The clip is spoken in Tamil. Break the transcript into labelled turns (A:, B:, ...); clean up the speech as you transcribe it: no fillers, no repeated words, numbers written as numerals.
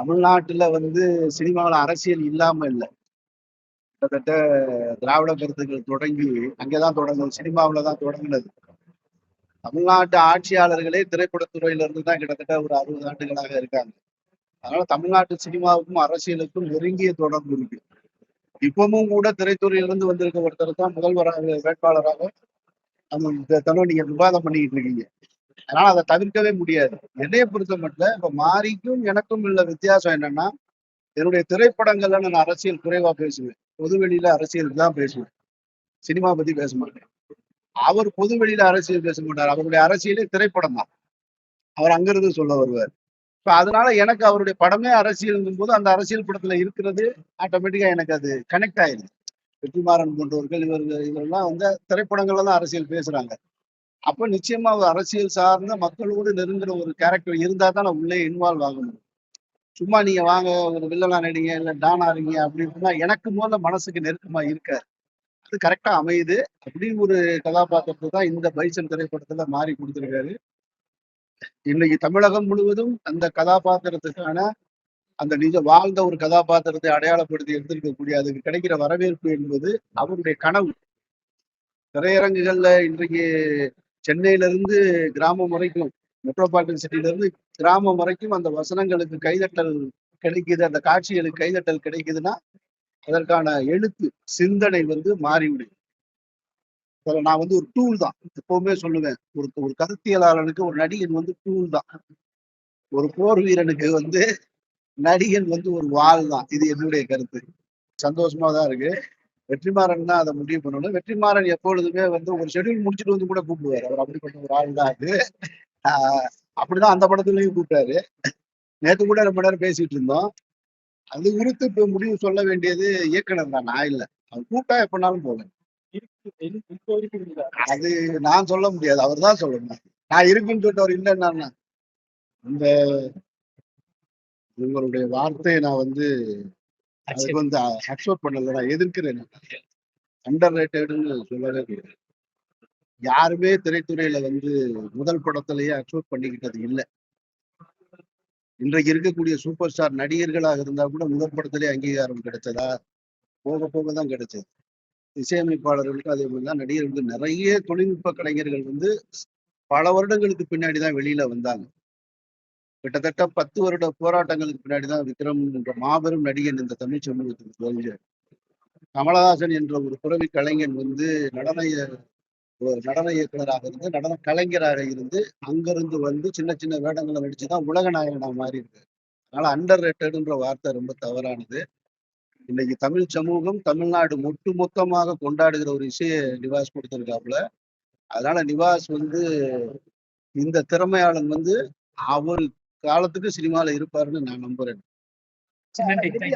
A: தமிழ்நாட்டுல சினிமாவில் அரசியல் இல்லாம இல்லை. கிட்டத்தட்ட திராவிட கருத்துக்கள் தொடங்கி அங்கேதான் தொடங்குது, சினிமாவில தான் தொடங்கினது. தமிழ்நாட்டு ஆட்சியாளர்களே திரைப்படத்துறையில இருந்து தான் கிட்டத்தட்ட ஒரு 60 ஆண்டுகளாக இருக்காங்க. அதனால தமிழ்நாட்டு சினிமாவுக்கும் அரசியலுக்கும் நெருங்கிய தொடர்பு இருக்கு. இப்பவும் கூட திரைத்துறையிலிருந்து வந்திருக்க ஒருத்தர் தான் முதல்வராக வேட்பாளராக நம்ம நீங்க விவாதம் பண்ணிக்கிட்டு இருக்கீங்க. அதனால அதை தவிர்க்கவே முடியாது. என்னைய பொறுத்த மட்டும் இப்ப மாரிக்கும் எனக்கும் உள்ள வித்தியாசம் என்னன்னா, என்னுடைய திரைப்படங்கள்ல நான் அரசியல் குறைவா பேசுவேன். பொதுவெளியில அரசியல் தான் பேசுவேன், சினிமா பத்தி பேச மாட்டேன். அவர் பொதுவெளியில அரசியல் பேச மாட்டார். அவருடைய அரசியலே திரைப்படம் தான். அவர் அங்கிருந்து சொல்ல வருவார். இப்ப அதனால எனக்கு அவருடைய படமே அரசியல் போது அந்த அரசியல் படத்துல இருக்கிறது ஆட்டோமேட்டிக்கா எனக்கு அது கனெக்ட் ஆயிருது. வெற்றிமாறன் போன்றவர்கள் இவரெல்லாம் திரைப்படங்கள்ல தான் அரசியல் பேசுறாங்க. அப்ப நிச்சயமா ஒரு அரசியல் சார்ந்த மக்களோடு நெருங்குற ஒரு கேரக்டர் இருந்தா தான் நான் உள்ளே இன்வால்வ் ஆகணும். சும்மா நீங்க வாங்க ஒரு வில்லனா நடிங்க இல்ல டானா இருங்க அப்படின்னா எனக்கு முதல்ல மனசுக்கு நெருக்கமா இருக்காது. அது கரெக்டா அமையுது. அப்படி ஒரு கதாபாத்திரத்தை தான் இந்த பைசன் திரைப்படத்துல மாறி கொடுத்திருக்காரு. இன்னைக்கு தமிழகம் முழுவதும் அந்த கதாபாத்திரத்துக்கான அந்த நிஜ வாழ்ந்த ஒரு கதாபாத்திரத்தை அடையாளப்படுத்தி எடுத்திருக்கக்கூடிய அதுக்கு கிடைக்கிற வரவேற்பு என்பது அவருடைய கனவு. திரையரங்குகள்ல இன்றைக்கு சென்னையில இருந்து கிராமம் வரைக்கும், மெட்ரோபாலிட்டன் சிட்டில இருந்து கிராமம் வரைக்கும் அந்த வசனங்களுக்கு கைதட்டல் கிடைக்குது, அந்த காட்சிகளுக்கு கைதட்டல் கிடைக்குதுன்னா அதற்கான எழுத்து சிந்தனை மாறிவிடும். நான் ஒரு டூல் தான் எப்பவுமே சொல்லுவேன். ஒரு கருத்தியலாளனுக்கு ஒரு நடிகன் டூல் தான். ஒரு போர் வீரனுக்கு நடிகன் ஒரு வாள் தான். இது என்னுடைய கருத்து. சந்தோஷமா தான் இருக்கு. வெற்றிமாறன் தான் அதை முடிவு பண்ணணும். வெற்றிமாறன் எப்பொழுதுமே ஒரு ஷெட்யூல் முடிச்சுட்டு கூட கூப்பிடுவாரு. அவர் அப்படிப்பட்ட ஒரு ஆள் தான் அது. அப்படிதான் அந்த படத்துலயும் கூப்பிட்டாரு. நேற்று கூட ரொம்ப நேரம் பேசிட்டு இருந்தோம். அது குறித்து இப்ப முடிவு சொல்ல வேண்டியது இயக்குனர் தான், நான் இல்லை. அவர் கூப்பிட்டா எப்பனாலும் போவேன். அது நான் சொல்ல முடியாது, அவர் தான் சொல்லணும். நான் இருக்குன்னு சொல்லிட்டு அவர் இல்லைன்னா இந்த உங்களுடைய வார்த்தையை நான் அதுக்கு அக்செப்ட் பண்ணல, நான் எதிர்க்கிறேன். அண்டர் ரேட்டட்னு சொல்லவே முடியாது. யாருமே திரைத்துறையில முதல் படத்திலேயே அக்செப்ட் பண்ணிக்கிட்டது இல்லை. இன்றைக்கு இருக்கக்கூடிய சூப்பர் ஸ்டார் நடிகர்களாக இருந்தா கூட முதல் படத்திலேயே அங்கீகாரம் கிடைச்சதா? போக போக தான் கிடைச்சது. இசையமைப்பாளர்களுக்கு அதே மாதிரிதான் நடிகர்களுக்கு நிறைய தொழில்நுட்ப கலைஞர்கள் பல வருடங்களுக்கு பின்னாடிதான் வெளியில வந்தாங்க. கிட்டத்தட்ட 10 வருட போராட்டங்களுக்கு பின்னாடிதான் விக்ரம் என்ற மாபெரும் நடிகன் இந்த தமிழ் சமூகத்துக்கு தோன்றிய. கமலஹாசன் என்ற ஒரு புறவி கலைஞன் ஒரு நடன இயக்குனராக இருந்து நடன கலைஞராக இருந்து அங்கிருந்து சின்ன சின்ன வேடங்களை நடிச்சுதான் உலக நாயகனா மாறி இருக்கு. அதனால அண்டர் ரேட்டட்ன்ற வார்த்தை ரொம்ப தவறானது. இன்னைக்கு தமிழ் சமூகம் தமிழ்நாடு மொத்தமாக கொண்டாடுகிற ஒரு இசையை நிவாஸ் கொடுத்திருக்காப்புல. அதனால நிவாஸ் இந்த திறமையாளன் அவர் காலத்துக்கு சினிமால இருப்பாருன்னு நான் நம்புறேன்.